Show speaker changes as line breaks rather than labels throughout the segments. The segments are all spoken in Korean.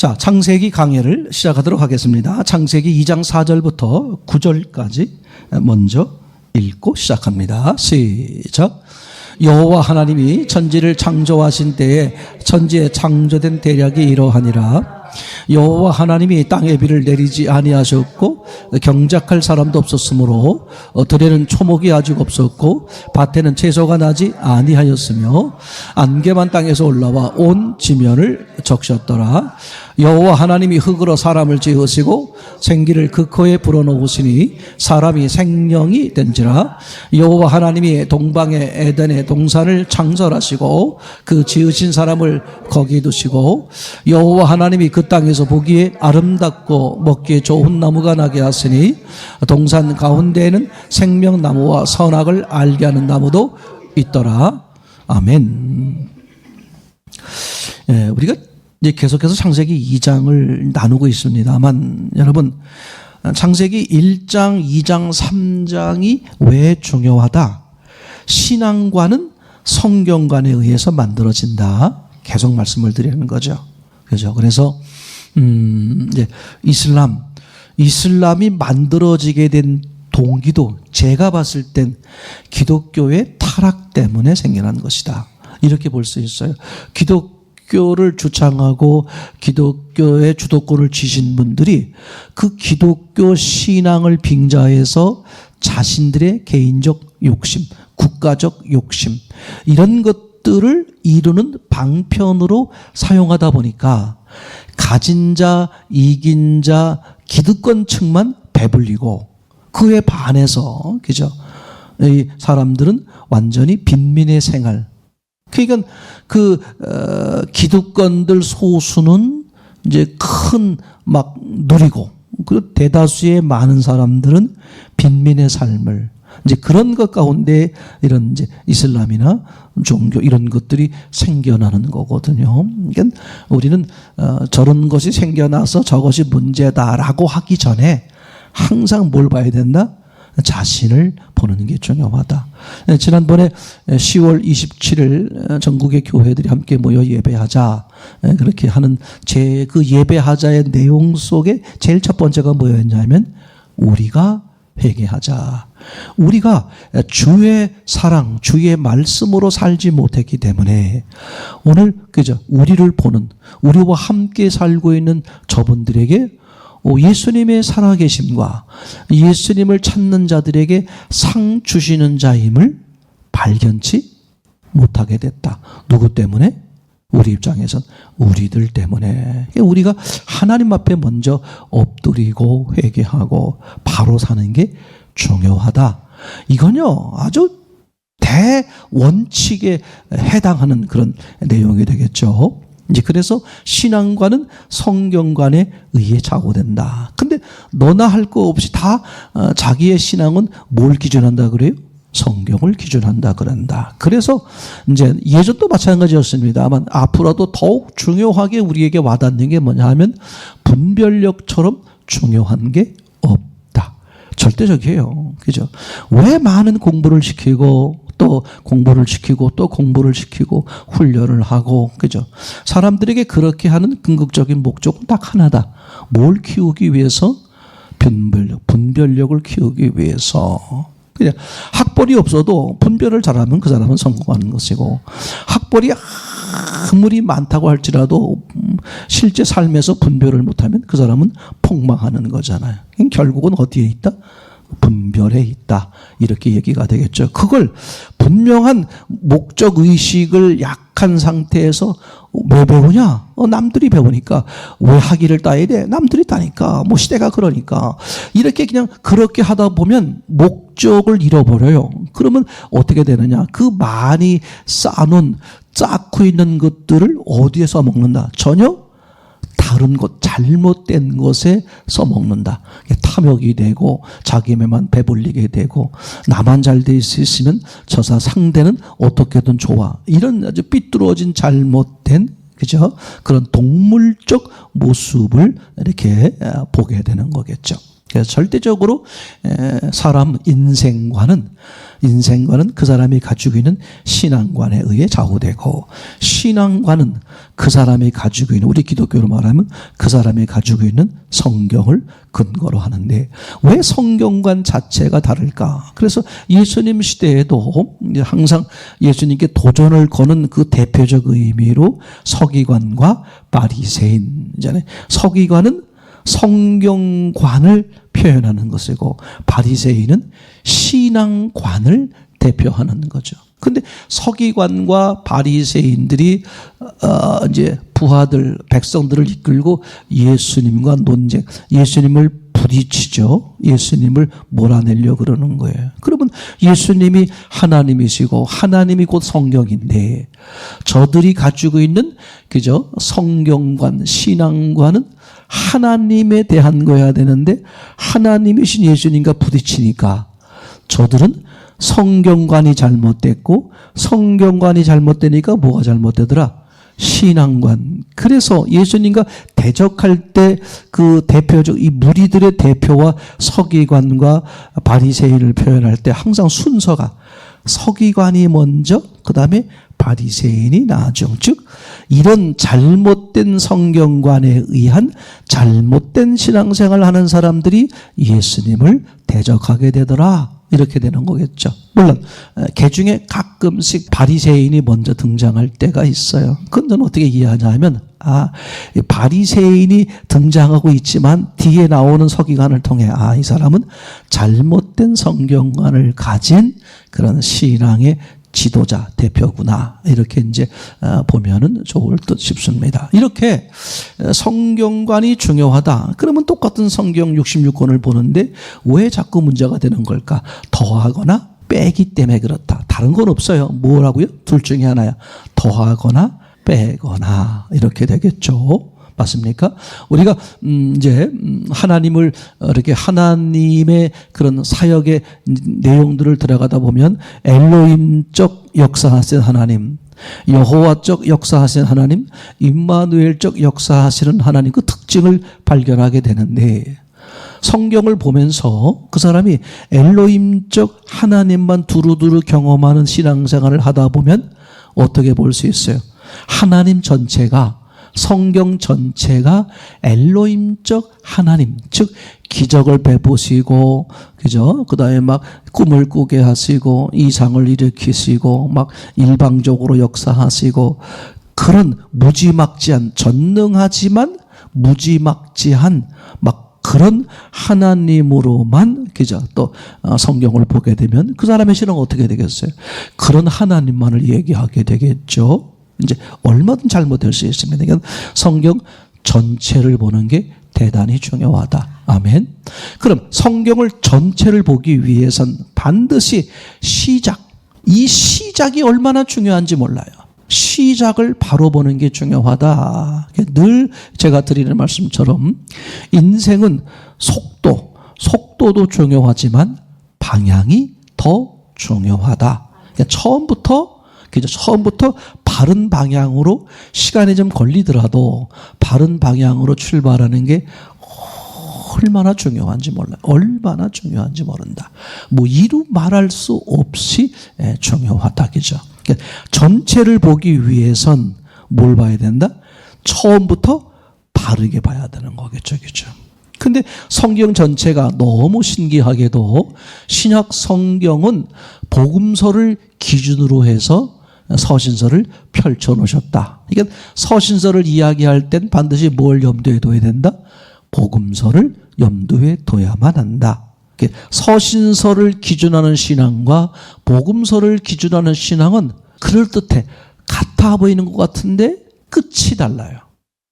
자, 창세기 강해를 시작하도록 하겠습니다. 창세기 2장 4절부터 9절까지 먼저 읽고 시작합니다. 시작. 여호와 하나님이 천지를 창조하신 때에 천지에 창조된 대략이 이러하니라. 여호와 하나님이 땅에 비를 내리지 아니하셨고 경작할 사람도 없었으므로 들에는 초목이 아직 없었고 밭에는 채소가 나지 아니하였으며 안개만 땅에서 올라와 온 지면을 적셨더라. 여호와 하나님이 흙으로 사람을 지으시고 생기를 그 코에 불어넣으시니 사람이 생명이 된지라. 여호와 하나님이 동방의 에덴의 동산을 창설하시고 그 지으신 사람을 거기 두시고 여호와 하나님이 그 땅에서 보기에 아름답고 먹기에 좋은 나무가 나게 하시니 동산 가운데에는 생명나무와 선악을 알게 하는 나무도 있더라. 아멘. 우리가 이제 계속해서 창세기 2장을 나누고 있습니다만 여러분, 창세기 1장, 2장, 3장이 왜 중요하다? 신앙과는 성경관에 의해서 만들어진다. 계속 말씀을 드리는 거죠. 그죠? 그래서 이제 이슬람이 만들어지게 된 동기도 제가 봤을 땐 기독교의 타락 때문에 생겨난 것이다. 이렇게 볼 수 있어요. 기독교를 주창하고 기독교의 주도권을 쥐신 분들이 그 기독교 신앙을 빙자해서 자신들의 개인적 욕심, 국가적 욕심, 이런 것들을 이루는 방편으로 사용하다 보니까 가진 자, 이긴 자, 기득권층만 배불리고 그에 반해서, 그죠? 이 사람들은 완전히 빈민의 생활. 그러니까 기득권들 소수는 이제 막 누리고, 그 대다수의 많은 사람들은 빈민의 삶을, 이제 그런 것 가운데 이런 이제 이슬람이나 종교 이런 것들이 생겨나는 거거든요. 그러니까 우리는 저런 것이 생겨나서 저것이 문제다라고 하기 전에 항상 뭘 봐야 된다? 자신을 보는 게 중요하다. 지난번에 10월 27일 전국의 교회들이 함께 모여 예배하자, 그렇게 하는 그 예배하자의 내용 속에 제일 첫 번째가 뭐였냐면 우리가 회개하자. 우리가 주의 사랑, 주의 말씀으로 살지 못했기 때문에 오늘 그죠? 우리를 보는, 우리와 함께 살고 있는 저분들에게 예수님의 살아계심과 예수님을 찾는 자들에게 상 주시는 자임을 발견치 못하게 됐다. 누구 때문에? 우리 입장에선 우리들 때문에. 우리가 하나님 앞에 먼저 엎드리고 회개하고 바로 사는 게 중요하다. 이건요, 아주 대원칙에 해당하는 그런 내용이 되겠죠. 이제 그래서 신앙과는 성경관에 의해 작용된다. 근데 너나 할 거 없이 다 자기의 신앙은 뭘 기준한다 그래요? 성경을 기준한다 그런다. 그래서 이제 예전도 마찬가지였습니다만 앞으로도 더욱 중요하게 우리에게 와닿는 게 뭐냐 하면 분별력처럼 중요한 게 없다. 절대적이에요. 그죠? 왜 많은 공부를 시키고 또 공부를 시키고 또 공부를 시키고 훈련을 하고, 그죠? 사람들에게 그렇게 하는 궁극적인 목적은 딱 하나다. 뭘 키우기 위해서? 분별력을 키우기 위해서. 그냥 학벌이 없어도 분별을 잘하면 그 사람은 성공하는 것이고, 학벌이 아무리 많다고 할지라도 실제 삶에서 분별을 못하면 그 사람은 폭망하는 거잖아요. 결국은 어디에 있다? 분별에 있다. 이렇게 얘기가 되겠죠. 그걸 분명한 목적의식을 약한 상태에서 왜 배우냐? 남들이 배우니까. 왜 학위를 따야 돼? 남들이 따니까. 시대가 그러니까. 이렇게 그냥 그렇게 하다 보면 목적을 잃어버려요. 그러면 어떻게 되느냐? 그 많이 쌓고 있는 것들을 어디에 써먹는다? 전혀 다른 것, 잘못된 것에 써먹는다. 탐욕이 되고 자기만 배불리게 되고 나만 잘 돼 있으면 상대는 어떻게든 좋아. 이런 아주 삐뚤어진 잘못된, 그죠? 그런 동물적 모습을 이렇게 보게 되는 거겠죠. 그래서 절대적으로 사람 인생과는 인생관은 그 사람이 가지고 있는 신앙관에 의해 좌우되고, 신앙관은 그 사람이 가지고 있는, 우리 기독교로 말하면 그 사람이 가지고 있는 성경을 근거로 하는데, 왜 성경관 자체가 다를까? 그래서 예수님 시대에도 항상 예수님께 도전을 거는 그 대표적 의미로 서기관과 바리새인이잖아요. 서기관은 성경관을 표현하는 것이고, 바리새인은 신앙관을 대표하는 거죠. 근데 서기관과 바리새인들이 이제 부하들, 백성들을 이끌고 예수님과 논쟁, 예수님을 부딪히죠. 예수님을 몰아내려고 그러는 거예요. 그러면 예수님이 하나님이시고 하나님이 곧 성경인데, 저들이 가지고 있는 그죠 성경관, 신앙관은 하나님에 대한 거여야 되는데, 하나님이신 예수님과 부딪히니까 저들은 성경관이 잘못됐고, 성경관이 잘못되니까 뭐가 잘못되더라? 신앙관. 그래서 예수님과 대적할 때 그 대표적 이 무리들의 대표와 서기관과 바리새인을 표현할 때 항상 순서가 서기관이 먼저, 그 다음에 바리새인이 나중. 즉 이런 잘못된 성경관에 의한 잘못된 신앙생활을 하는 사람들이 예수님을 대적하게 되더라, 이렇게 되는 거겠죠. 물론 개 중에 가끔씩 바리새인이 먼저 등장할 때가 있어요. 그건 저는 어떻게 이해하냐 하면, 바리새인이 등장하고 있지만 뒤에 나오는 서기관을 통해 이 사람은 잘못된 성경관을 가진 그런 신앙의 지도자, 대표구나, 이렇게 이제 보면은 좋을 듯 싶습니다. 이렇게 성경관이 중요하다. 그러면 똑같은 성경 66권을 보는데 왜 자꾸 문제가 되는 걸까? 더하거나 빼기 때문에 그렇다. 다른 건 없어요. 뭐라고요? 둘 중에 하나야. 더하거나 빼거나, 이렇게 되겠죠. 맞습니까? 우리가 이제 하나님을 이렇게 하나님의 그런 사역의 내용들을 들어가다 보면 엘로힘적 역사하신 하나님, 여호와적 역사하신 하나님, 임마누엘적 역사하시는 하나님, 그 특징을 발견하게 되는데, 성경을 보면서 그 사람이 엘로힘적 하나님만 두루두루 경험하는 신앙생활을 하다 보면 어떻게 볼 수 있어요? 하나님 전체가, 성경 전체가 엘로힘적 하나님, 즉 기적을 베푸시고, 그죠? 그다음에 막 꿈을 꾸게 하시고, 이상을 일으키시고, 막 일방적으로 역사하시고, 그런 무지막지한, 전능하지만 무지막지한 막 그런 하나님으로만, 그죠? 또 성경을 보게 되면 그 사람의 신앙은 어떻게 되겠어요? 그런 하나님만을 얘기하게 되겠죠. 이제 얼마든 잘못될 수 있습니다. 그러니까 성경 전체를 보는 게 대단히 중요하다. 아멘. 그럼 성경을 전체를 보기 위해선 반드시 시작, 이 시작이 얼마나 중요한지 몰라요. 시작을 바로 보는 게 중요하다. 늘 제가 드리는 말씀처럼 인생은 속도도 중요하지만 방향이 더 중요하다. 그러니까 처음부터 바른 방향으로, 시간이 좀 걸리더라도 바른 방향으로 출발하는 게 얼마나 중요한지 몰라요. 얼마나 중요한지 모른다. 뭐 이루 말할 수 없이 중요하다. 그죠? 그러니까 전체를 보기 위해선 뭘 봐야 된다? 처음부터 바르게 봐야 되는 거겠죠. 그죠? 근데 성경 전체가 너무 신기하게도 신약 성경은 복음서를 기준으로 해서 서신서를 펼쳐 놓으셨다. 그러니까 서신서를 이야기할 땐 반드시 뭘 염두에 둬야 된다? 복음서를 염두에 둬야만 한다. 서신서를 기준하는 신앙과 복음서를 기준하는 신앙은 그럴듯해, 같아 보이는 것 같은데 끝이 달라요.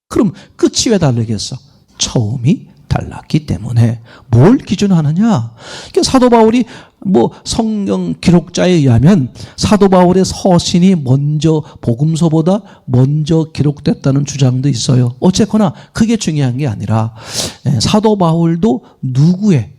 그럼 끝이 왜 다르겠어? 처음이 달랐기 때문에. 뭘 기준하느냐? 그러니까 사도 바울이 뭐 성경 기록자에 의하면 사도 바울의 서신이 먼저, 복음서보다 먼저 기록됐다는 주장도 있어요. 어쨌거나 그게 중요한 게 아니라 사도 바울도 누구의,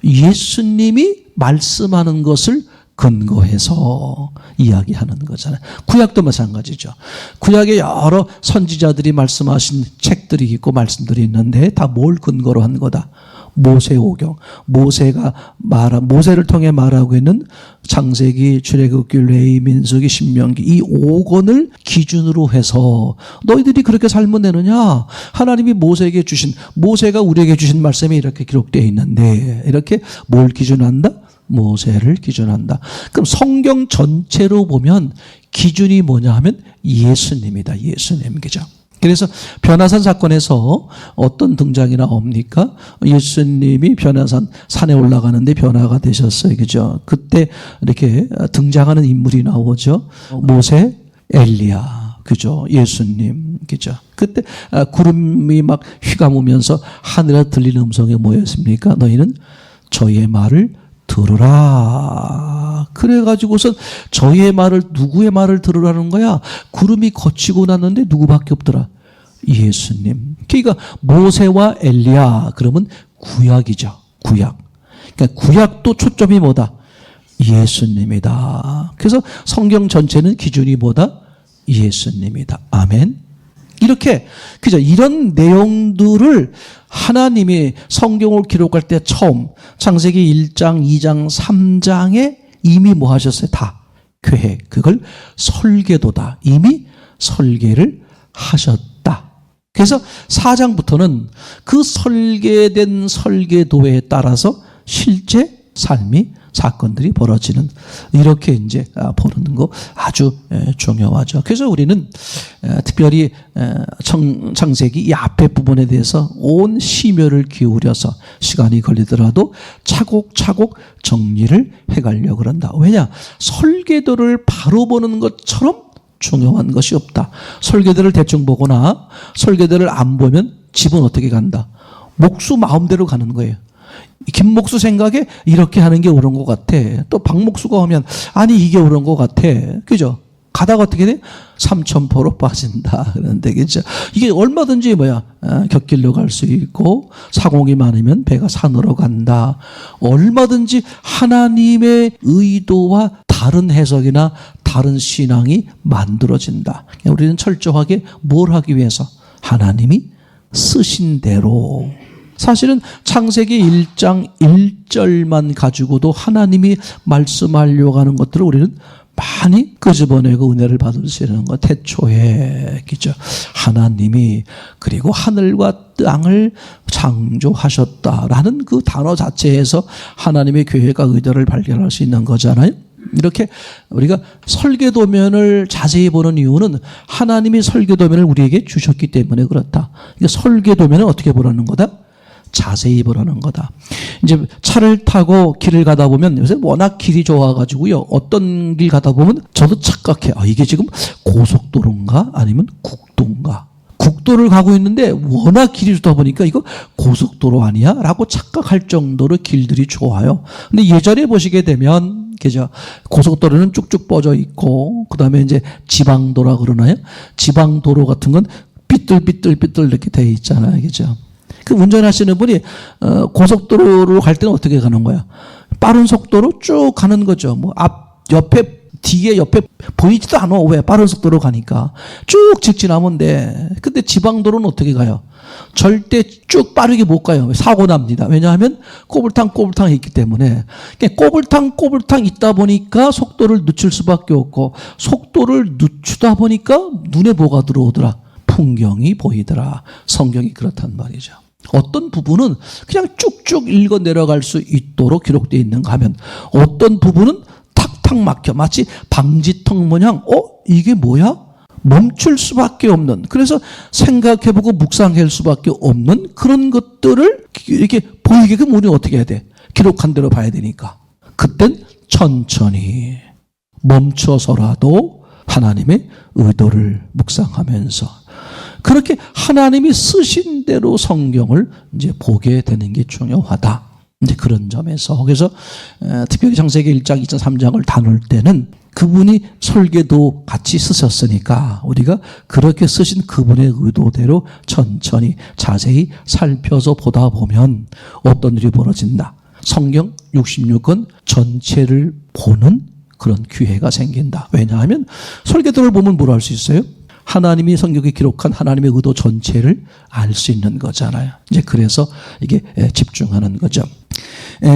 예수님이 말씀하는 것을 근거해서 이야기하는 거잖아요. 구약도 마찬가지죠. 구약에 여러 선지자들이 말씀하신 책들이 있고 말씀들이 있는데 다 뭘 근거로 한 거다? 모세오경, 모세를 통해 말하고 있는 창세기, 출애굽기, 레위, 민수기, 신명기 이 5권을 기준으로 해서 너희들이 그렇게 살면 되느냐? 하나님이 모세에게 주신, 모세가 우리에게 주신 말씀이 이렇게 기록되어 있는데 이렇게 뭘 기준한다? 모세를 기준한다. 그럼 성경 전체로 보면 기준이 뭐냐 하면 예수님이다. 예수님. 그죠? 그래서 변화산 사건에서 어떤 등장이 나옵니까? 예수님이 변화산 산에 올라가는데 변화가 되셨어요. 그죠? 그때 이렇게 등장하는 인물이 나오죠. 모세, 엘리야. 그죠? 예수님. 그죠? 그때 구름이 막 휘감으면서 하늘에 들리는 음성이 뭐였습니까? 너희는 저의 말을 들으라. 그래가지고선 저의 말을, 누구의 말을 들으라는 거야? 구름이 거치고 났는데 누구밖에 없더라? 예수님. 그러니까 모세와 엘리야 그러면 구약이죠. 구약. 그러니까 구약도 초점이 뭐다? 예수님이다. 그래서 성경 전체는 기준이 뭐다? 예수님이다. 아멘. 이렇게 그죠? 이런 내용들을 하나님이 성경을 기록할 때 처음 창세기 1장, 2장, 3장에 이미 뭐 하셨어요? 다 계획. 그걸 설계도다. 이미 설계를 하셨다. 그래서 4장부터는 그 설계된 설계도에 따라서 실제 삶이 사건들이 벌어지는, 이렇게 이제 보는 거 아주 중요하죠. 그래서 우리는 특별히 창세기 이 앞에 부분에 대해서 온 심혈을 기울여서 시간이 걸리더라도 차곡차곡 정리를 해가려고 그런다. 왜냐? 설계도를 바로 보는 것처럼 중요한 것이 없다. 설계도를 대충 보거나 설계도를 안 보면 집은 어떻게 간다? 목수 마음대로 가는 거예요. 김목수 생각에 이렇게 하는 게 옳은 것 같아. 또 박목수가 오면 아니 이게 옳은 것 같아. 그죠? 가다가 어떻게 돼? 삼천포로 빠진다. 그런데 그죠? 이게 얼마든지 곁길로 갈 수 있고 사공이 많으면 배가 산으로 간다. 얼마든지 하나님의 의도와 다른 해석이나 다른 신앙이 만들어진다. 우리는 철저하게 뭘 하기 위해서? 하나님이 쓰신 대로. 사실은 창세기 1장 1절만 가지고도 하나님이 말씀하려고 하는 것들을 우리는 많이 끄집어내고 은혜를 받을 수 있는 것. 태초에 그죠? 하나님이 그리고 하늘과 땅을 창조하셨다라는 그 단어 자체에서 하나님의 계획과 의도를 발견할 수 있는 거잖아요. 이렇게 우리가 설계도면을 자세히 보는 이유는 하나님이 설계도면을 우리에게 주셨기 때문에 그렇다. 그러니까 설계도면을 어떻게 보라는 거다? 자세히 보라는 거다. 이제 차를 타고 길을 가다 보면 요새 워낙 길이 좋아가지고요. 어떤 길 가다 보면 저도 착각해. 이게 지금 고속도로인가? 아니면 국도인가? 국도를 가고 있는데 워낙 길이 좋다 보니까 이거 고속도로 아니야? 라고 착각할 정도로 길들이 좋아요. 근데 예전에 보시게 되면 그죠? 고속도로는 쭉쭉 뻗어 있고 그다음에 이제 지방도라 그러나요? 지방도로 같은 건 삐뚤삐뚤 이렇게 돼 있잖아요. 그죠? 그 운전하시는 분이 고속도로로 갈 때는 어떻게 가는 거야? 빠른 속도로 쭉 가는 거죠. 옆에 뒤에 옆에 보이지도 않아. 왜? 빠른 속도로 가니까 쭉 직진하면 돼. 근데 지방도로는 어떻게 가요? 절대 쭉 빠르게 못 가요. 사고 납니다. 왜냐하면 꼬불탕 있기 때문에. 꼬불탕 있다 보니까 속도를 늦출 수밖에 없고 속도를 늦추다 보니까 눈에 뭐가 들어오더라? 풍경이 보이더라. 성경이 그렇단 말이죠. 어떤 부분은 그냥 쭉쭉 읽어 내려갈 수 있도록 기록되어 있는가 하면 어떤 부분은 탁탁 막혀 마치 방지턱 모양 이게 뭐야? 멈출 수밖에 없는, 그래서 생각해보고 묵상할 수밖에 없는 그런 것들을 이렇게 보이게끔 우리는 어떻게 해야 돼? 기록한 대로 봐야 되니까 그땐 천천히 멈춰서라도 하나님의 의도를 묵상하면서 그렇게 하나님이 쓰신 대로 성경을 이제 보게 되는 게 중요하다. 이제 그런 점에서 그래서 특별히 창세기 1장, 2장, 3장을 다룰 때는 그분이 설계도 같이 쓰셨으니까 우리가 그렇게 쓰신 그분의 의도대로 천천히 자세히 살펴서 보다 보면 어떤 일이 벌어진다. 성경 66권 전체를 보는 그런 기회가 생긴다. 왜냐하면 설계도를 보면 뭘 알 수 있어요? 하나님이 성경에 기록한 하나님의 의도 전체를 알 수 있는 거잖아요. 이제 그래서 이게 집중하는 거죠.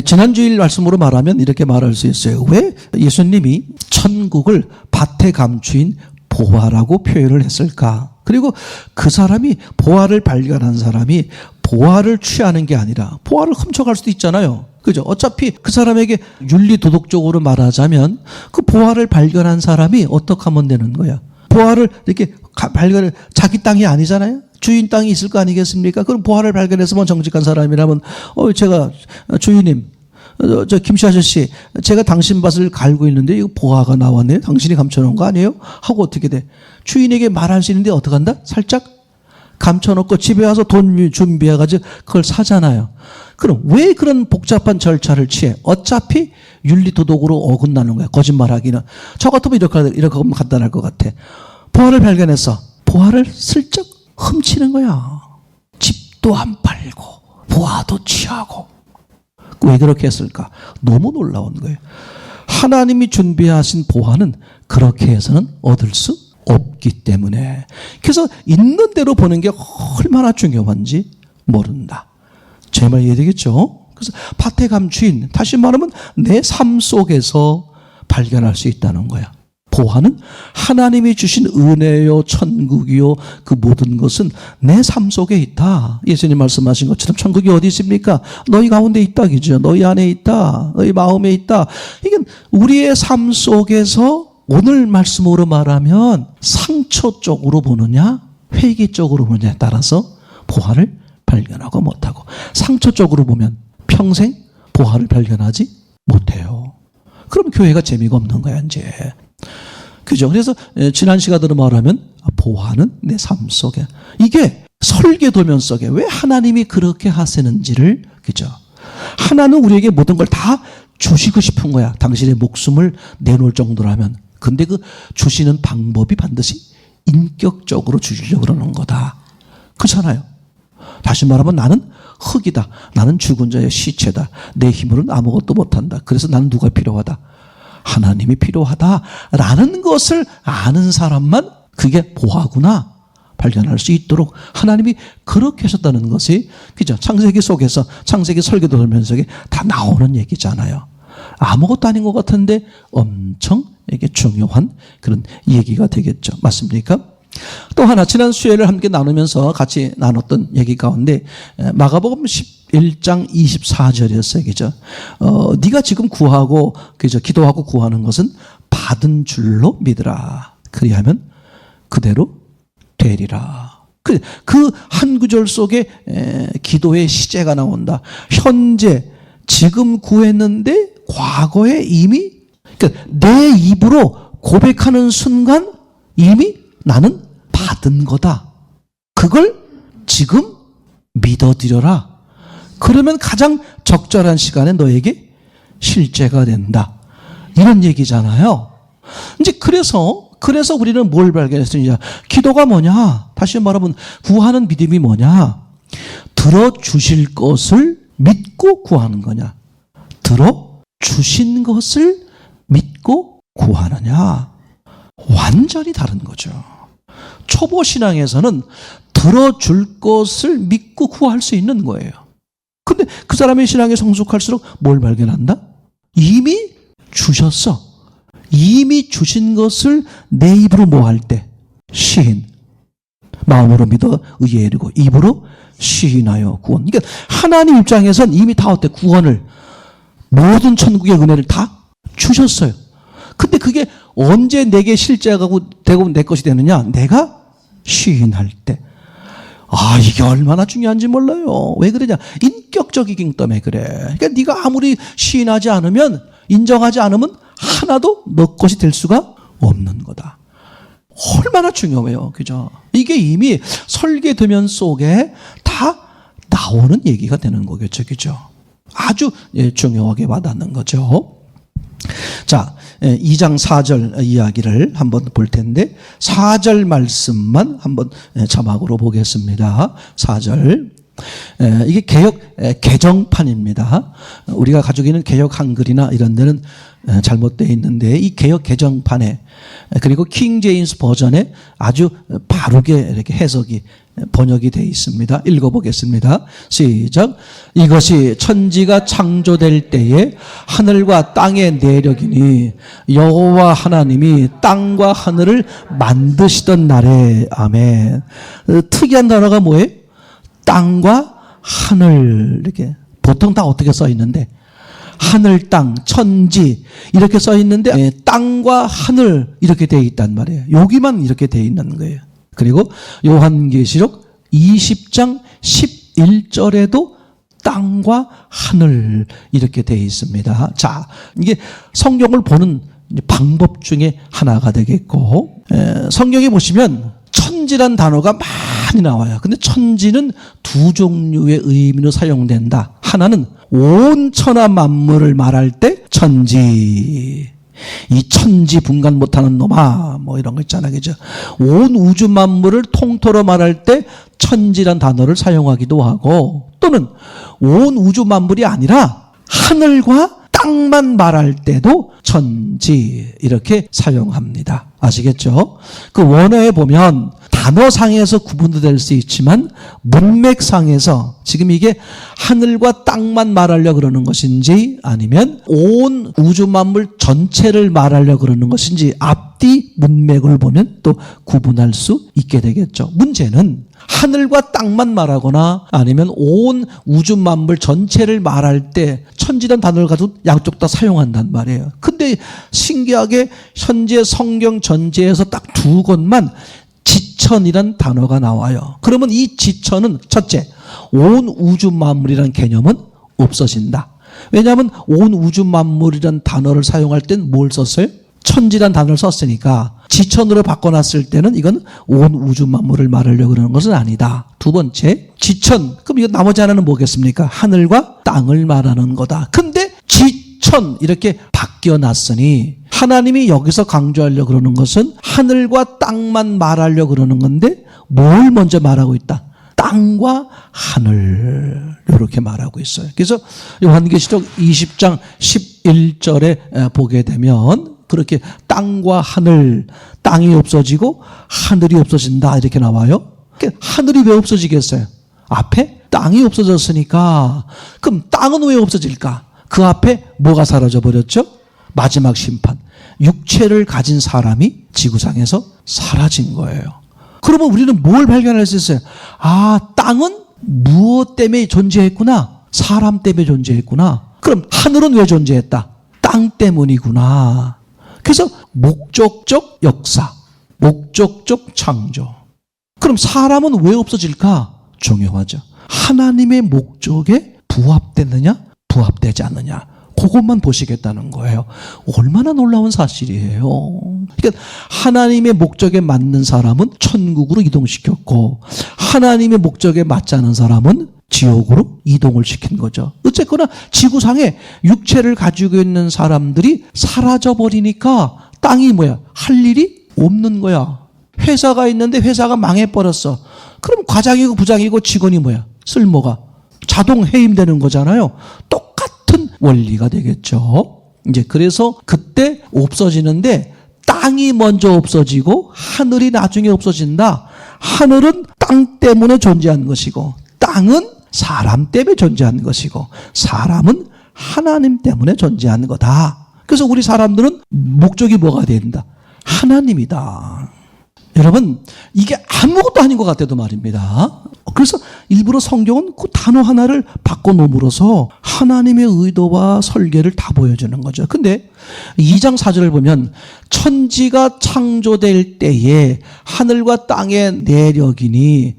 지난주일 말씀으로 말하면 이렇게 말할 수 있어요. 왜 예수님이 천국을 밭에 감추인 보화라고 표현을 했을까? 그리고 그 사람이 보화를 발견한 사람이 보화를 취하는 게 아니라 보화를 훔쳐갈 수도 있잖아요. 그죠? 어차피 그 사람에게 윤리 도덕적으로 말하자면 그 보화를 발견한 사람이 어떻게 하면 되는 거야? 보화를 이렇게 발견을 자기 땅이 아니잖아요. 주인 땅이 있을 거 아니겠습니까? 그럼 보화를 발견했으면 정직한 사람이라면 제가 주인님 저 김씨 아저씨 제가 당신 밭을 갈고 있는데 이거 보화가 나왔네요. 당신이 감춰놓은 거 아니에요? 하고 어떻게 돼? 주인에게 말할 수 있는데 어떻게 한다? 살짝 감춰놓고 집에 와서 돈 준비해가지고 그걸 사잖아요. 그럼 왜 그런 복잡한 절차를 취해? 어차피 윤리도덕으로 어긋나는 거야. 거짓말하기는. 저 같으면 이렇게 하면 간단할 것 같아. 보화를 발견했어. 보화를 슬쩍 훔치는 거야. 집도 안 팔고 보화도 취하고. 왜 그렇게 했을까? 너무 놀라운 거예요. 하나님이 준비하신 보화는 그렇게 해서는 얻을 수 없기 때문에. 그래서 있는 대로 보는 게 얼마나 중요한지 모른다. 제 말 이해되겠죠? 그래서 밭에 감추인, 다시 말하면 내 삶 속에서 발견할 수 있다는 거야. 보화는 하나님이 주신 은혜요, 천국이요, 그 모든 것은 내 삶 속에 있다. 예수님 말씀하신 것처럼 천국이 어디 있습니까? 너희 가운데 있다, 그죠? 너희 안에 있다. 너희 마음에 있다. 이게 우리의 삶 속에서 오늘 말씀으로 말하면 상처 쪽으로 보느냐, 회개 쪽으로 보느냐에 따라서 보화를 발견하고 못하고, 상처 쪽으로 보면 평생 보화를 발견하지 못해요. 그럼 교회가 재미가 없는 거야, 이제. 그죠? 그래서 지난 시간으로 말하면 보화는 내 삶 속에, 이게 설계도면 속에 왜 하나님이 그렇게 하시는지를, 그죠? 하나는 우리에게 모든 걸 다 주시고 싶은 거야. 당신의 목숨을 내놓을 정도라면. 근데 그 주시는 방법이 반드시 인격적으로 주시려고 그러는 거다. 그렇잖아요. 다시 말하면 나는 흙이다. 나는 죽은 자의 시체다. 내 힘으로는 아무것도 못한다. 그래서 나는 누가 필요하다? 하나님이 필요하다라는 것을 아는 사람만 그게 보화구나 발견할 수 있도록 하나님이 그렇게 하셨다는 것이, 그죠? 창세기 속에서, 창세기 설계도 설명서에 다 나오는 얘기잖아요. 아무것도 아닌 것 같은데 엄청 이게 중요한 그런 얘기가 되겠죠. 맞습니까? 또 하나, 지난 수요일을 함께 나누면서 같이 나눴던 얘기 가운데 마가복음 11장 24절이었어요. 그죠? 네가 지금 구하고, 그죠? 기도하고 구하는 것은 받은 줄로 믿으라. 그리하면 그대로 되리라. 그 한 구절 속에 기도의 시제가 나온다. 현재, 지금 구했는데 과거에 이미, 그러니까 내 입으로 고백하는 순간 이미 나는 받은 거다. 그걸 지금 믿어드려라. 그러면 가장 적절한 시간에 너에게 실제가 된다. 이런 얘기잖아요. 이제 그래서 우리는 뭘 발견했느냐? 기도가 뭐냐? 다시 말하면 구하는 믿음이 뭐냐? 들어주실 것을 믿고 구하는 거냐? 들어주신 것을 믿고 구하느냐? 완전히 다른 거죠. 초보 신앙에서는 들어줄 것을 믿고 구할 수 있는 거예요. 근데 그 사람의 신앙이 성숙할수록 뭘 발견한다? 이미 주셨어. 이미 주신 것을 내 입으로 뭐 할 때? 시인. 마음으로 믿어 의에 이르고 입으로 시인하여 구원. 그러니까 하나님 입장에선 이미 다 어때? 구원을, 모든 천국의 은혜를 다 주셨어요. 근데 그게 언제 내게 실제가 되고 내 것이 되느냐? 내가 시인할 때. 이게 얼마나 중요한지 몰라요. 왜 그러냐? 인격적이기 때문에 그래. 그러니까 네가 아무리 시인하지 않으면, 인정하지 않으면 하나도 너 것이 될 수가 없는 거다. 얼마나 중요해요. 그죠? 이게 이미 설계도면 속에 다 나오는 얘기가 되는 거겠죠. 그죠? 아주 중요하게 와닿는 거죠. 자, 2장 4절 이야기를 한번 볼 텐데 4절 말씀만 한번 자막으로 보겠습니다. 4절. 이게 개역 개정판입니다. 우리가 가지고 있는 개역 한글이나 이런 데는 잘못되어 있는데 이 개역 개정판에, 그리고 킹 제임스 버전에 아주 바르게 이렇게 해석이 번역이 되어 있습니다. 읽어보겠습니다. 시작. 이것이 천지가 창조될 때에 하늘과 땅의 내력이니 여호와 하나님이 땅과 하늘을 만드시던 날에. 아멘. 특이한 단어가 뭐예요? 땅과 하늘. 이렇게 보통 다 어떻게 써 있는데 하늘, 땅, 천지 이렇게 써 있는데 땅과 하늘 이렇게 되어 있단 말이에요. 여기만 이렇게 되어 있는 거예요. 그리고 요한계시록 20장 11절에도 땅과 하늘 이렇게 되어 있습니다. 자, 이게 성경을 보는 방법 중에 하나가 되겠고, 성경에 보시면 천지란 단어가 많이 나와요. 근데 천지는 두 종류의 의미로 사용된다. 하나는 온 천하 만물을 말할 때 천지, 이 천지 분간 못하는 놈아 뭐 이런 거 있잖아요. 그죠? 온 우주 만물을 통틀어 말할 때 천지란 단어를 사용하기도 하고, 또는 온 우주 만물이 아니라 하늘과 땅만 말할 때도 천지 이렇게 사용합니다. 아시겠죠? 그 원어에 보면 단어상에서 구분도 될 수 있지만 문맥상에서 지금 이게 하늘과 땅만 말하려고 그러는 것인지 아니면 온 우주 만물 전체를 말하려고 그러는 것인지 앞뒤 문맥을 보면 또 구분할 수 있게 되겠죠. 문제는 하늘과 땅만 말하거나 아니면 온 우주 만물 전체를 말할 때 천지란 단어를 가지고 양쪽 다 사용한단 말이에요. 근데 신기하게 현재 성경 전체에서 딱 두 곳만 지천이란 단어가 나와요. 그러면 이 지천은 첫째, 온 우주 만물이라는 개념은 없어진다. 왜냐하면 온 우주 만물이라는 단어를 사용할 땐 뭘 썼어요? 천지란 단어를 썼으니까 지천으로 바꿔놨을 때는 이건 온 우주 만물을 말하려고 그러는 것은 아니다. 두 번째, 지천. 그럼 이거 나머지 하나는 뭐겠습니까? 하늘과 땅을 말하는 거다. 근데 지천 이렇게 바뀌어놨으니 하나님이 여기서 강조하려고 그러는 것은 하늘과 땅만 말하려고 그러는 건데 뭘 먼저 말하고 있다? 땅과 하늘 이렇게 말하고 있어요. 그래서 요한계시록 20장 11절에 보게 되면 그렇게 땅과 하늘, 땅이 없어지고 하늘이 없어진다 이렇게 나와요. 하늘이 왜 없어지겠어요? 앞에 땅이 없어졌으니까. 그럼 땅은 왜 없어질까? 그 앞에 뭐가 사라져 버렸죠? 마지막 심판. 육체를 가진 사람이 지구상에서 사라진 거예요. 그러면 우리는 뭘 발견할 수 있어요? 아, 땅은 무엇 때문에 존재했구나? 사람 때문에 존재했구나. 그럼 하늘은 왜 존재했다? 땅 때문이구나. 그래서 목적적 역사, 목적적 창조. 그럼 사람은 왜 없어질까? 중요하죠. 하나님의 목적에 부합되느냐, 부합되지 않느냐. 그것만 보시겠다는 거예요. 얼마나 놀라운 사실이에요. 그러니까 하나님의 목적에 맞는 사람은 천국으로 이동시켰고 하나님의 목적에 맞지 않은 사람은 지옥으로 이동을 시킨 거죠. 어쨌거나 지구상에 육체를 가지고 있는 사람들이 사라져버리니까 땅이 뭐야? 할 일이 없는 거야. 회사가 있는데 회사가 망해버렸어. 그럼 과장이고 부장이고 직원이 뭐야? 쓸모가. 자동 해임되는 거잖아요. 똑같은 원리가 되겠죠. 이제 그래서 그때 없어지는데 땅이 먼저 없어지고 하늘이 나중에 없어진다. 하늘은 땅 때문에 존재한 것이고 땅은 사람 때문에 존재한 것이고 사람은 하나님 때문에 존재하는 거다. 그래서 우리 사람들은 목적이 뭐가 된다? 하나님이다. 여러분, 이게 아무것도 아닌 것 같아도 말입니다. 그래서 일부러 성경은 그 단어 하나를 바꿔놓음으로써 하나님의 의도와 설계를 다 보여주는 거죠. 근데 2장 4절을 보면 천지가 창조될 때에 하늘과 땅의 내력이니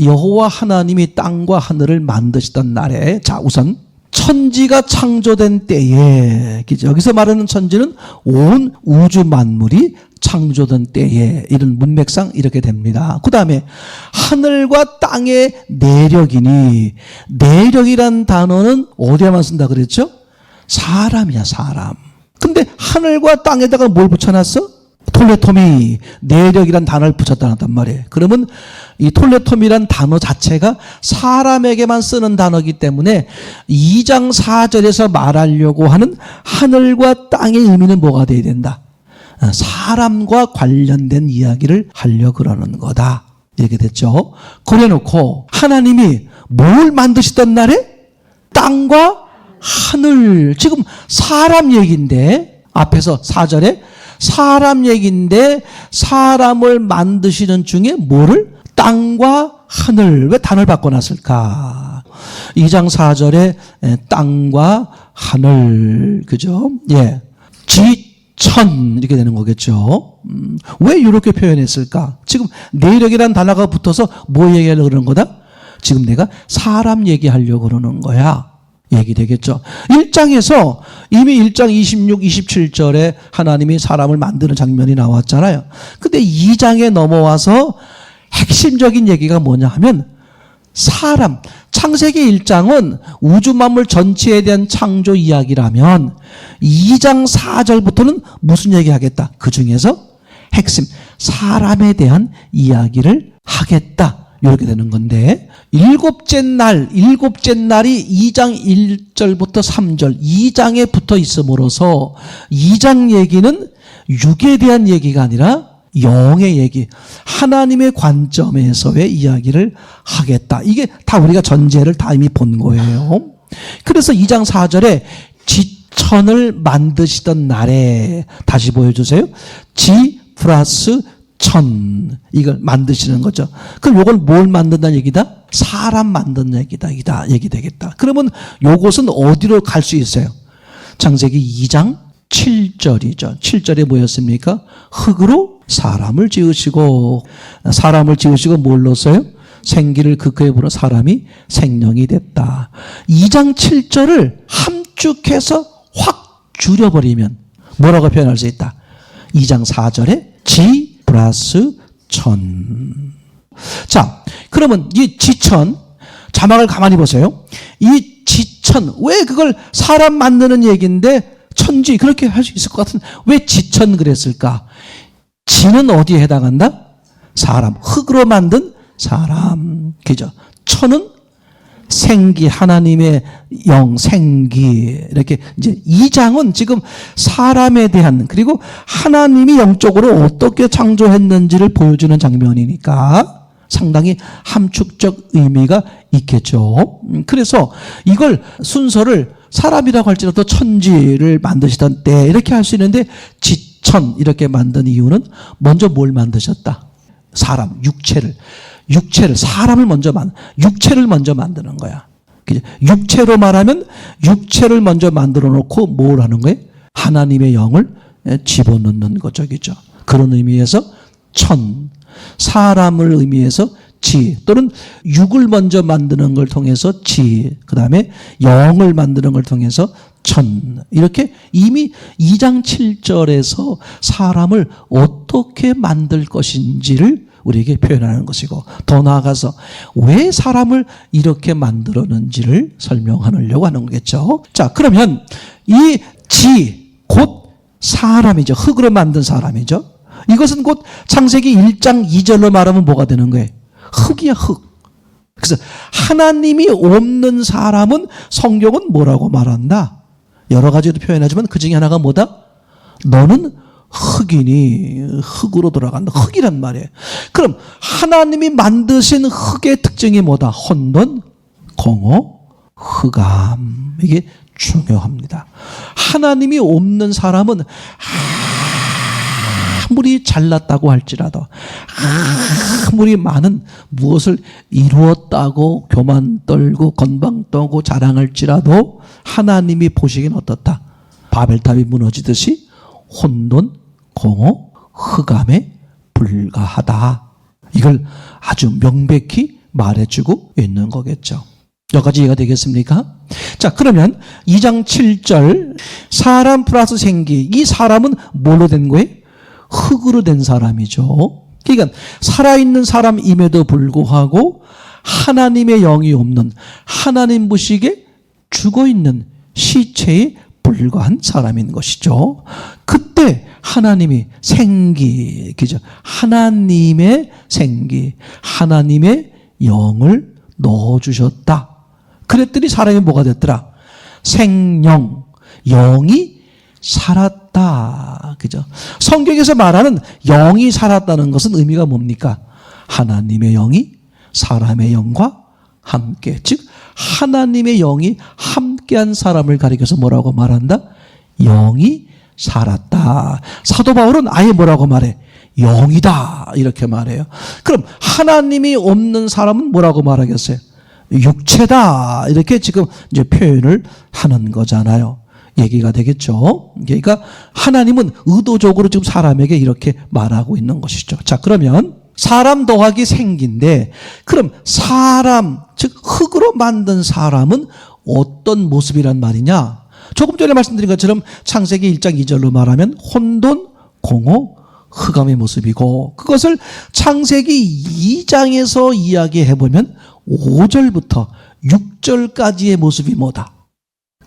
여호와 하나님이 땅과 하늘을 만드시던 날에, 자, 우선 천지가 창조된 때에, 여기서 말하는 천지는 온 우주 만물이 창조된 때에, 이런 문맥상 이렇게 됩니다. 그 다음에 하늘과 땅의 내력이니, 내력이란 단어는 어디에만 쓴다 그랬죠? 사람이야, 사람. 근데 하늘과 땅에다가 뭘 붙여놨어? 톨레토미, 내력이란 단어를 붙였다는 말이에요. 그러면 이 톨레토미란 단어 자체가 사람에게만 쓰는 단어이기 때문에 2장 4절에서 말하려고 하는 하늘과 땅의 의미는 뭐가 돼야 된다? 사람과 관련된 이야기를 하려고 그러는 거다. 이렇게 됐죠. 그래놓고 하나님이 뭘 만드시던 날에? 땅과 하늘. 지금 사람 얘기인데, 앞에서 4절에 사람 얘기인데 사람을 만드시는 중에 뭐를? 땅과 하늘. 왜 단을 바꿔놨을까? 2장 4절에 땅과 하늘, 그죠? 예. 지천, 이렇게 되는 거겠죠. 왜 이렇게 표현했을까? 지금 내력이라는 단어가 붙어서 뭐 얘기하려고 그러는 거다? 지금 내가 사람 얘기하려고 그러는 거야. 얘기되겠죠. 1장에서 이미 1장 26, 27절에 하나님이 사람을 만드는 장면이 나왔잖아요. 근데 2장에 넘어와서 핵심적인 얘기가 뭐냐 하면 사람, 창세기 1장은 우주 만물 전체에 대한 창조 이야기라면 2장 4절부터는 무슨 얘기하겠다? 그 중에서 핵심, 사람에 대한 이야기를 하겠다. 이렇게 되는 건데, 일곱째 날이 2장 1절부터 3절, 2장에 붙어 있음으로써 2장 얘기는 육에 대한 얘기가 아니라 영의 얘기, 하나님의 관점에서의 이야기를 하겠다. 이게 다 우리가 전제를 다 이미 본 거예요. 그래서 2장 4절에 지천을 만드시던 날에, 다시 보여주세요. 지 플러스 천, 이걸 만드시는 거죠. 그럼 요걸 뭘 만든다는 얘기다? 사람 만드는 얘기다. 얘기 되겠다. 그러면 요것은 어디로 갈 수 있어요? 창세기 2장 7절이죠. 7절에 뭐였습니까? 흙으로 사람을 지으시고 뭘로써요? 생기를 극하에 불어 사람이 생명이 됐다. 2장 7절을 함축해서 확 줄여버리면 뭐라고 표현할 수 있다? 2장 4절에 지 플러스 천. 자, 그러면 이 지천, 자막을 가만히 보세요. 이 지천, 왜 그걸 사람 만드는 얘기인데 천지, 그렇게 할 수 있을 것 같은데 왜 지천 그랬을까? 지는 어디에 해당한다? 사람, 흙으로 만든 사람, 그죠? 천은 생기, 하나님의 영, 생기. 이렇게 이제 2장은 지금 사람에 대한, 그리고 하나님이 영적으로 어떻게 창조했는지를 보여주는 장면이니까 상당히 함축적 의미가 있겠죠. 그래서 이걸 순서를 사람이라고 할지라도 천지를 만드시던 때 이렇게 할 수 있는데, 지천 이렇게 만든 이유는 먼저 뭘 만드셨다? 사람, 육체를 사람을 먼저 육체를 먼저 만드는 거야. 육체로 말하면 육체를 먼저 만들어 놓고 뭘 하는 거예요? 하나님의 영을 집어넣는 거죠. 그죠? 그런 의미에서 천, 사람을 의미해서 지, 또는 육을 먼저 만드는 걸 통해서 지, 그 다음에 영을 만드는 걸 통해서 천. 이렇게 이미 2장 7절에서 사람을 어떻게 만들 것인지를 우리에게 표현하는 것이고, 더 나아가서 왜 사람을 이렇게 만들었는지를 설명하려고 하는 거겠죠. 자, 그러면 이 지, 곧 사람이죠. 흙으로 만든 사람이죠. 이것은 곧 창세기 1장 2절로 말하면 뭐가 되는 거예요? 흙이야, 흙. 그래서 하나님이 없는 사람은 성경은 뭐라고 말한다? 여러 가지로 표현하지만 그 중에 하나가 뭐다? 너는 흙이니, 흙으로 돌아간다. 흙이란 말이에요. 그럼 하나님이 만드신 흙의 특징이 뭐다? 혼돈, 공허, 흑암. 이게 중요합니다. 하나님이 없는 사람은 아무리 잘났다고 할지라도, 아무리 많은 무엇을 이루었다고 교만 떨고 건방 떠고 자랑할지라도 하나님이 보시기엔 어떻다? 바벨탑이 무너지듯이 혼돈, 공허, 흑암에 불과하다. 이걸 아주 명백히 말해주고 있는 거겠죠. 여기까지 이해가 되겠습니까? 자, 그러면 2장 7절 사람 플러스 생기, 이 사람은 뭘로 된 거예요? 흙으로 된 사람이죠. 그러니까 살아있는 사람임에도 불구하고 하나님의 영이 없는, 하나님 보시기에 죽어있는 시체에 불과한 사람인 것이죠. 그때 하나님이 생기, 그죠? 하나님의 생기, 하나님의 영을 넣어주셨다. 그랬더니 사람이 뭐가 됐더라? 생영, 영이 살았다. 그죠? 성경에서 말하는 영이 살았다는 것은 의미가 뭡니까? 하나님의 영이 사람의 영과 함께, 즉 하나님의 영이 함께한 사람을 가리켜서 뭐라고 말한다? 영이 살았다. 사도 바울은 아예 뭐라고 말해? 영이다 이렇게 말해요. 그럼 하나님이 없는 사람은 뭐라고 말하겠어요? 육체다 이렇게 지금 이제 표현을 하는 거잖아요. 얘기가 되겠죠. 그러니까 하나님은 의도적으로 지금 사람에게 이렇게 말하고 있는 것이죠. 자, 그러면 사람 더하기 생긴데, 그럼 사람, 즉 흙으로 만든 사람은 어떤 모습이란 말이냐? 조금 전에 말씀드린 것처럼 창세기 1장 2절로 말하면 혼돈, 공허, 흑암의 모습이고, 그것을 창세기 2장에서 이야기해보면 5절부터 6절까지의 모습이 뭐다?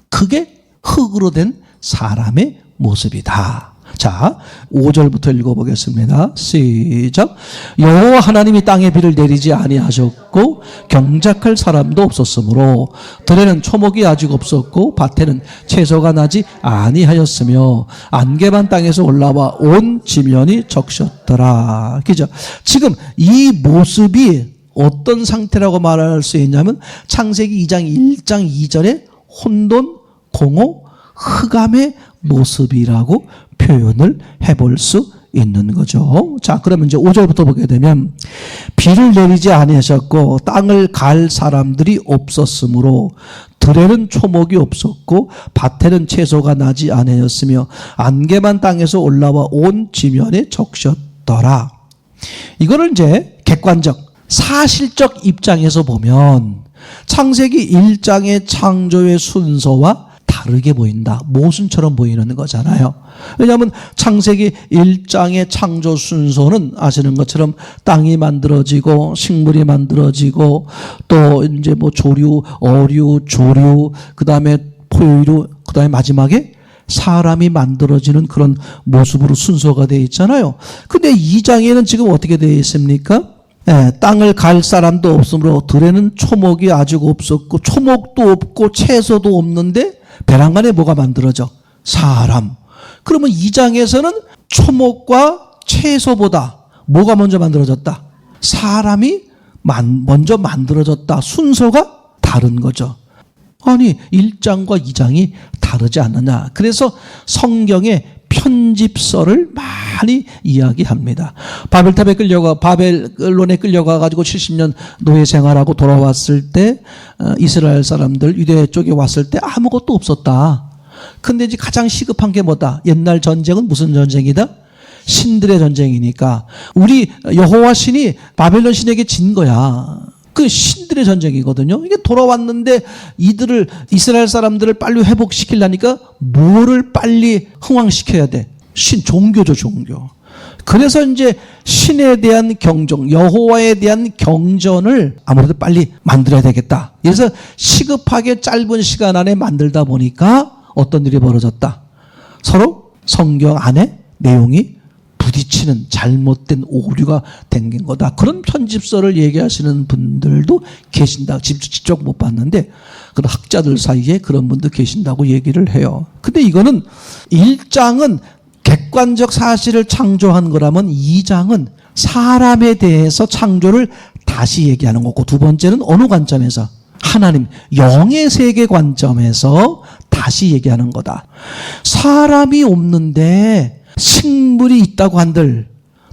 그게 흙으로 된 사람의 모습이다. 자, 5절부터 읽어보겠습니다. 시작. 여호와 하나님이 땅에 비를 내리지 아니하셨고 경작할 사람도 없었으므로 들에는 초목이 아직 없었고 밭에는 채소가 나지 아니하였으며 안개만 땅에서 올라와 온 지면이 적셨더라. 그죠? 지금 이 모습이 어떤 상태라고 말할 수 있냐면 창세기 1장 2절에 혼돈, 공허, 흑암의 모습이라고 표현을 해볼 수 있는 거죠. 자, 그러면 이제 5절부터 보게 되면 비를 내리지 아니하셨고 땅을 갈 사람들이 없었으므로 들에는 초목이 없었고 밭에는 채소가 나지 아니하였으며 안개만 땅에서 올라와 온 지면에 적셨더라. 이거를 이제 객관적 사실적 입장에서 보면 창세기 1장의 창조의 순서와 다르게 보인다. 모순처럼 보이는 거잖아요. 왜냐하면 창세기 1장의 창조 순서는 아시는 것처럼 땅이 만들어지고 식물이 만들어지고 또 이제 뭐 조류, 어류, 조류, 그 다음에 포유류, 그 다음에 마지막에 사람이 만들어지는 그런 모습으로 순서가 되어 있잖아요. 근데 2장에는 지금 어떻게 되어 있습니까? 땅을 갈 사람도 없으므로 들에는 초목이 아직 없었고 초목도 없고 채소도 없는데 베란간에 뭐가 만들어져? 사람. 그러면 2장에서는 초목과 채소보다 뭐가 먼저 만들어졌다? 사람이 먼저 만들어졌다. 순서가 다른 거죠. 아니 1장과 2장이 다르지 않느냐. 그래서 성경에 편집서를 많이 이야기합니다. 바벨론에 끌려가 가지고 70년 노예 생활하고 돌아왔을 때 이스라엘 사람들 유대 쪽에 왔을 때 아무것도 없었다. 근데 이제 가장 시급한 게 뭐다? 옛날 전쟁은 무슨 전쟁이다? 신들의 전쟁이니까 우리 여호와 신이 바벨론 신에게 진 거야. 그 신들의 전쟁이거든요. 이게 돌아왔는데 이들을 이스라엘 사람들을 빨리 회복시키려니까 뭐를 빨리 흥왕시켜야 돼? 종교죠, 종교. 그래서 이제 신에 대한 경전, 여호와에 대한 경전을 아무래도 빨리 만들어야 되겠다. 그래서 시급하게 짧은 시간 안에 만들다 보니까 어떤 일이 벌어졌다. 서로 성경 안에 내용이 부딪히는 잘못된 오류가 생긴 거다. 그런 편집서를 얘기하시는 분들도 계신다. 직접 못 봤는데 그런 학자들 사이에 그런 분도 계신다고 얘기를 해요. 근데 이거는 1장은 객관적 사실을 창조한 거라면 2장은 사람에 대해서 창조를 다시 얘기하는 거고, 두 번째는 어느 관점에서? 하나님, 영의 세계 관점에서 다시 얘기하는 거다. 사람이 없는데 식물이 있다고 한들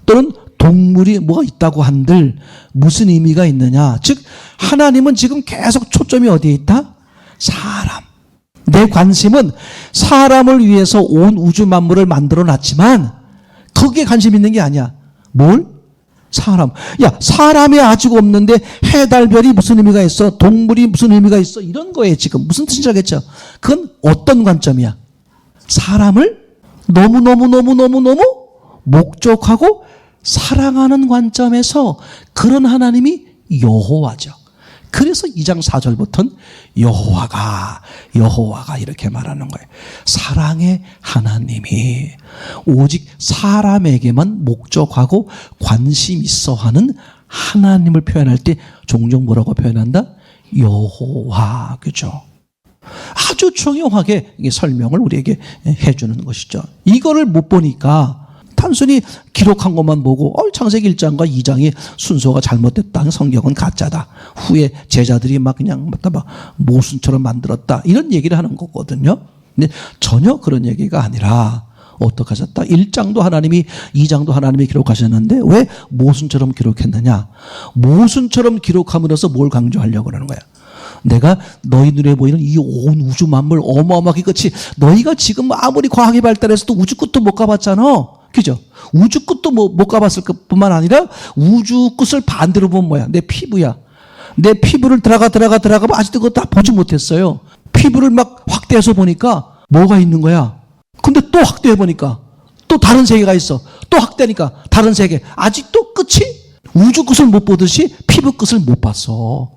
또는 동물이 뭐가 있다고 한들 무슨 의미가 있느냐? 즉 하나님은 지금 계속 초점이 어디에 있다? 사람. 내 관심은 사람을 위해서 온 우주 만물을 만들어 놨지만 거기에 관심 있는 게 아니야. 뭘? 사람. 야, 사람이 아직 없는데 해, 달, 별이 무슨 의미가 있어? 동물이 무슨 의미가 있어? 이런 거에 지금 무슨 뜻인지 알겠죠? 그건 어떤 관점이야? 사람을 너무너무 목적하고 사랑하는 관점에서 그런 하나님이 여호와죠. 그래서 2장 4절부터는 여호와가 이렇게 말하는 거예요. 사랑의 하나님이 오직 사람에게만 목적하고 관심 있어 하는 하나님을 표현할 때 종종 뭐라고 표현한다? 여호와. 그죠? 아주 중요하게 설명을 우리에게 해주는 것이죠. 이거를 못 보니까 단순히 기록한 것만 보고 창세기 1장과 2장이 순서가 잘못됐다. 성경은 가짜다. 후에 제자들이 막 그냥 막 모순처럼 만들었다. 이런 얘기를 하는 거거든요. 근데 전혀 그런 얘기가 아니라 어떻게 하셨다? 1장도 하나님이 2장도 하나님이 기록하셨는데 왜 모순처럼 기록했느냐? 모순처럼 기록함으로써 뭘 강조하려고 그러는 거야? 내가 너희 눈에 보이는 이 온 우주 만물 어마어마하게 끝이 너희가 지금 아무리 과학이 발달해서도 우주 끝도 못 가봤잖아. 그죠? 우주 끝도 못 가봤을 뿐만 아니라 우주 끝을 반대로 보면 뭐야? 내 피부야. 내 피부를 들어가 아직도 그거 다 보지 못했어요. 피부를 막 확대해서 보니까 뭐가 있는 거야? 근데 또 확대해 보니까 또 다른 세계가 있어. 또 확대하니까 다른 세계. 아직도 끝이 우주 끝을 못 보듯이 피부 끝을 못 봤어.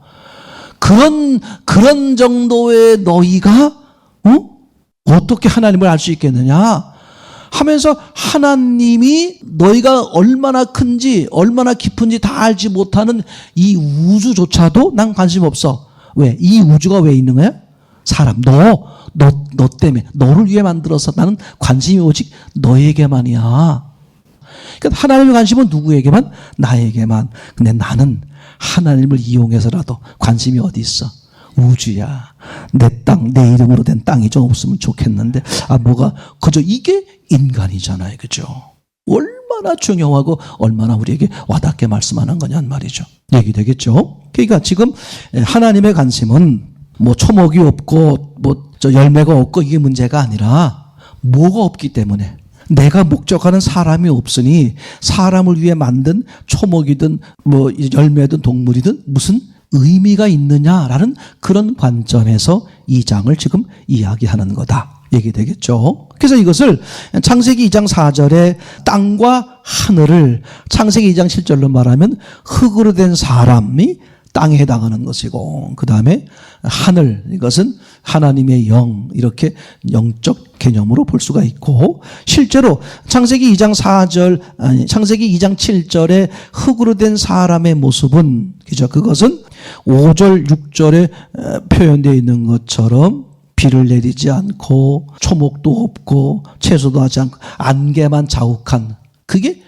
그런 정도의 너희가 어떻게 하나님을 알 수 있겠느냐 하면서 하나님이 너희가 얼마나 큰지 얼마나 깊은지 다 알지 못하는 이 우주조차도 난 관심 없어. 왜? 이 우주가 왜 있는 거야? 사람 너 때문에 너를 위해 만들어서 나는 관심이 오직 너에게만이야. 그러니까 하나님의 관심은 누구에게만? 나에게만. 근데 나는 하나님을 이용해서라도 관심이 어디 있어? 우주야. 내 땅, 내 이름으로 된 땅이 좀 없으면 좋겠는데 뭐가 그저 이게 인간이잖아요. 그죠? 얼마나 중요하고 얼마나 우리에게 와닿게 말씀하는 거냐는 말이죠. 얘기되겠죠? 그러니까 지금 하나님의 관심은 초목이 없고 열매가 없고 이게 문제가 아니라 뭐가 없기 때문에 내가 목적하는 사람이 없으니 사람을 위해 만든 초목이든 열매든 동물이든 무슨 의미가 있느냐라는 그런 관점에서 이 장을 지금 이야기하는 거다. 얘기되겠죠. 그래서 이것을 창세기 2장 4절에 땅과 하늘을 창세기 2장 7절로 말하면 흙으로 된 사람이 땅에 해당하는 것이고 그 다음에 하늘 이것은 하나님의 영 이렇게 영적 개념으로 볼 수가 있고 실제로 창세기 2장 7절에 흙으로 된 사람의 모습은 그죠? 그것은 5절 6절에 표현되어 있는 것처럼 비를 내리지 않고 초목도 없고 채소도 하지 않고 안개만 자욱한 그게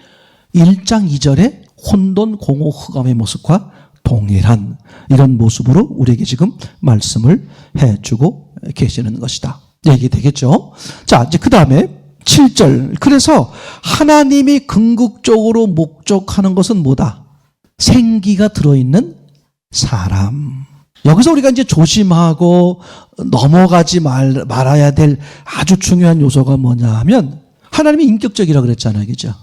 1장 2절에 혼돈 공허 흑암의 모습과 동일한 이런 모습으로 우리에게 지금 말씀을 해주고 계시는 것이다. 얘기되겠죠? 자, 이제 그 다음에 7절. 그래서 하나님이 궁극적으로 목적하는 것은 뭐다? 생기가 들어있는 사람. 여기서 우리가 이제 조심하고 넘어가지 말아야 될 아주 중요한 요소가 뭐냐 하면 하나님이 인격적이라고 그랬잖아요. 그죠?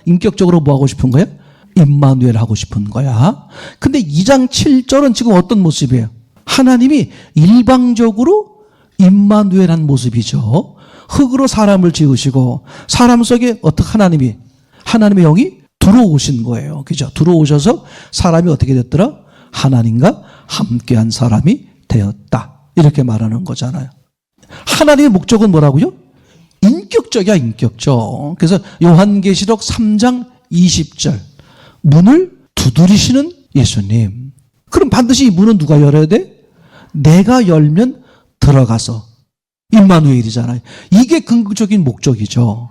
인격적으로 뭐 하고 싶은 거예요? 임마누엘 하고 싶은 거야. 근데 2장 7절은 지금 어떤 모습이에요? 하나님이 일방적으로 임마누엘한 모습이죠. 흙으로 사람을 지으시고 사람 속에 어떻게 하나님의 영이 들어오신 거예요. 그죠? 들어오셔서 사람이 어떻게 됐더라? 하나님과 함께한 사람이 되었다. 이렇게 말하는 거잖아요. 하나님의 목적은 뭐라고요? 인격적이야, 인격적. 그래서 요한계시록 3장 20절. 문을 두드리시는 예수님. 그럼 반드시 이 문은 누가 열어야 돼? 내가 열면 들어가서. 임마누엘이잖아요. 이게 궁극적인 목적이죠.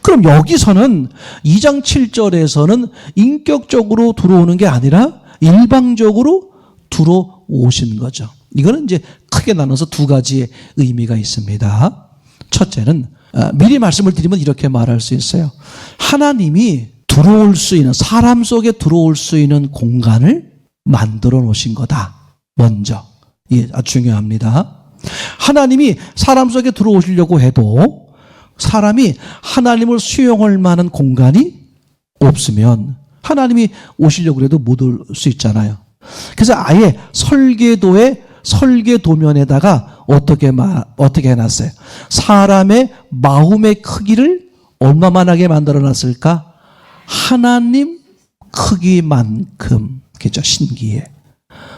그럼 여기서는 2장 7절에서는 인격적으로 들어오는 게 아니라 일방적으로 들어오신 거죠. 이거는 이제 크게 나눠서 두 가지의 의미가 있습니다. 첫째는 미리 말씀을 드리면 이렇게 말할 수 있어요. 하나님이 들어올 수 있는 사람 속에 들어올 수 있는 공간을 만들어 놓으신 거다. 먼저 이게 아주 중요합니다. 하나님이 사람 속에 들어오시려고 해도 사람이 하나님을 수용할 만한 공간이 없으면 하나님이 오시려고 해도 못 올 수 있잖아요. 그래서 아예 설계도면에다가 어떻게 해놨어요? 사람의 마음의 크기를 얼마만하게 만들어놨을까? 하나님 크기만큼. 그죠? 신기해.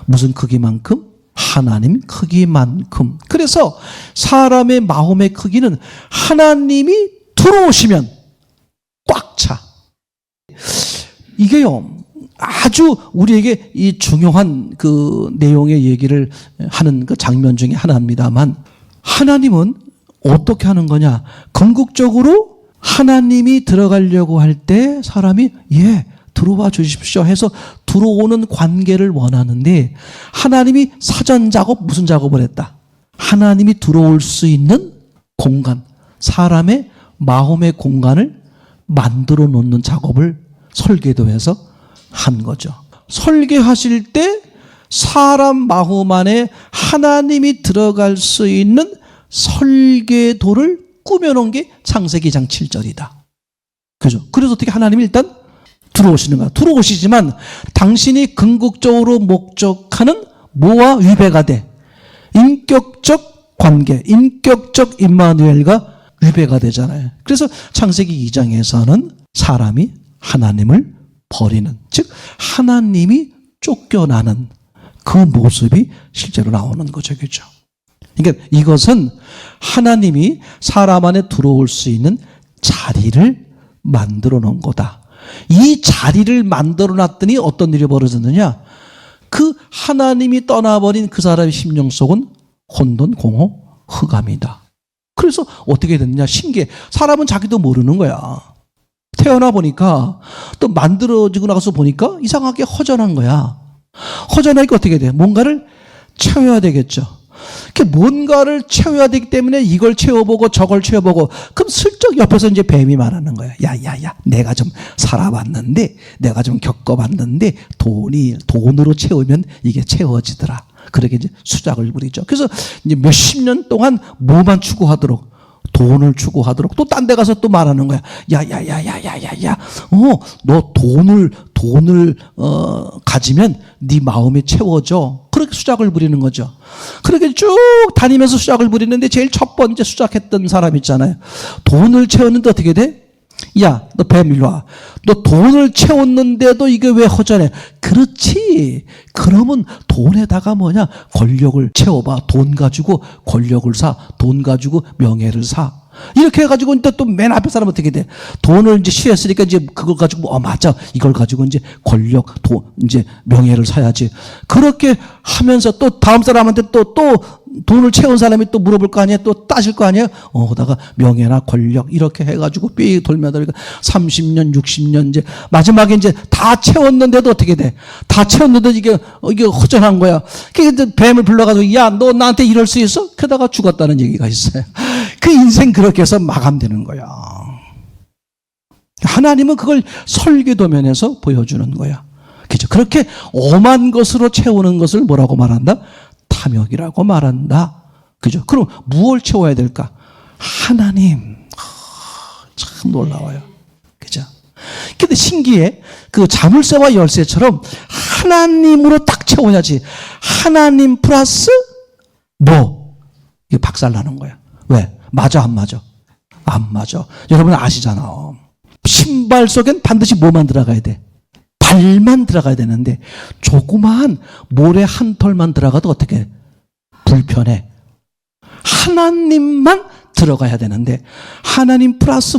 무슨 크기만큼? 하나님 크기만큼. 그래서 사람의 마음의 크기는 하나님이 들어오시면 꽉 차. 이게요, 아주 우리에게 이 중요한 그 내용의 얘기를 하는 그 장면 중에 하나입니다만, 하나님은 어떻게 하는 거냐? 궁극적으로 하나님이 들어가려고 할 때 사람이 들어와 주십시오 해서 들어오는 관계를 원하는데, 하나님이 사전 작업, 무슨 작업을 했다? 하나님이 들어올 수 있는 공간, 사람의 마음의 공간을 만들어 놓는 작업을 설계도에서 한 거죠. 설계하실 때 사람 마음 안에 하나님이 들어갈 수 있는 설계도를 꾸며놓은 게 창세기 2장 7절이다. 그죠? 그래서 어떻게 하나님이 일단 들어오시는가? 들어오시지만 당신이 궁극적으로 목적하는 뭐와 위배가 돼? 인격적 관계, 인격적 임마누엘과 위배가 되잖아요. 그래서 창세기 2장에서는 사람이 하나님을 버리는, 즉 하나님이 쫓겨나는 그 모습이 실제로 나오는 거죠. 그죠? 그러니까 이것은 하나님이 사람 안에 들어올 수 있는 자리를 만들어 놓은 거다. 이 자리를 만들어 놨더니 어떤 일이 벌어졌느냐? 그 하나님이 떠나버린 그 사람의 심령 속은 혼돈, 공허, 흑암이다. 그래서 어떻게 됐느냐? 신기해. 사람은 자기도 모르는 거야. 태어나 보니까 또 만들어지고 나서 보니까 이상하게 허전한 거야. 허전하니까 어떻게 돼? 뭔가를 채워야 되겠죠. 뭔가를 채워야 되기 때문에 이걸 채워보고 저걸 채워보고, 그럼 슬쩍 옆에서 이제 뱀이 말하는 거야. 야, 내가 좀 살아봤는데, 내가 좀 겪어봤는데, 돈으로 채우면 이게 채워지더라. 그렇게 이제 수작을 부리죠. 그래서 이제 몇십 년 동안 뭐만 추구하도록, 돈을 추구하도록, 또 딴 데 가서 또 말하는 거야. 야, 너 돈을 가지면 네 마음이 채워져. 그렇게 수작을 부리는 거죠. 그렇게 쭉 다니면서 수작을 부리는데 제일 첫 번째 수작했던 사람 있잖아요. 돈을 채웠는데 어떻게 돼? 야, 너 뱀 일로 와. 너 돈을 채웠는데도 이게 왜 허전해? 그렇지. 그러면 돈에다가 권력을 채워봐. 돈 가지고 권력을 사. 돈 가지고 명예를 사. 이렇게 해가지고 또 맨 앞에 사람 어떻게 돼? 돈을 이제 취했으니까 이제 그걸 가지고 맞아. 이걸 가지고 이제 권력, 이제 명예를 사야지. 그렇게 하면서 또 다음 사람한테 또 돈을 채운 사람이 또 물어볼 거 아니에요? 또 따질 거 아니에요? 그다가 명예나 권력 이렇게 해가지고 삐 돌면서 30년, 60년 이제 마지막에 이제 다 채웠는데도 어떻게 돼? 다 채웠는데도 이게 허전한 거야. 그래서 뱀을 불러가지고 야, 너 나한테 이럴 수 있어? 그러다가 죽었다는 얘기가 있어요. 그 인생 그렇게 해서 마감되는 거야. 하나님은 그걸 설계도면에서 보여주는 거야. 그죠? 그렇게 엄한 것으로 채우는 것을 뭐라고 말한다? 탐욕이라고 말한다. 그죠? 그럼 무엇을 채워야 될까? 하나님. 참 놀라워요. 그죠? 근데 신기해. 그 자물쇠와 열쇠처럼 하나님으로 딱 채워야지. 하나님 플러스 이게 박살나는 거야. 왜? 맞아, 안 맞아? 안 맞아. 여러분 아시잖아. 신발 속엔 반드시 뭐만 들어가야 돼? 발만 들어가야 되는데 조그마한 모래 한 털만 들어가도 어떻게 불편해. 하나님만 들어가야 되는데 하나님 플러스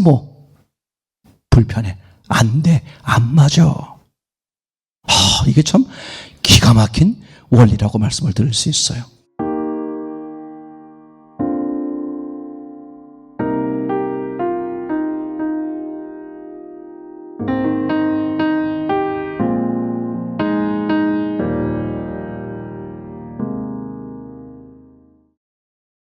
불편해. 안 돼. 안 맞아. 이게 참 기가 막힌 원리라고 말씀을 드릴 수 있어요.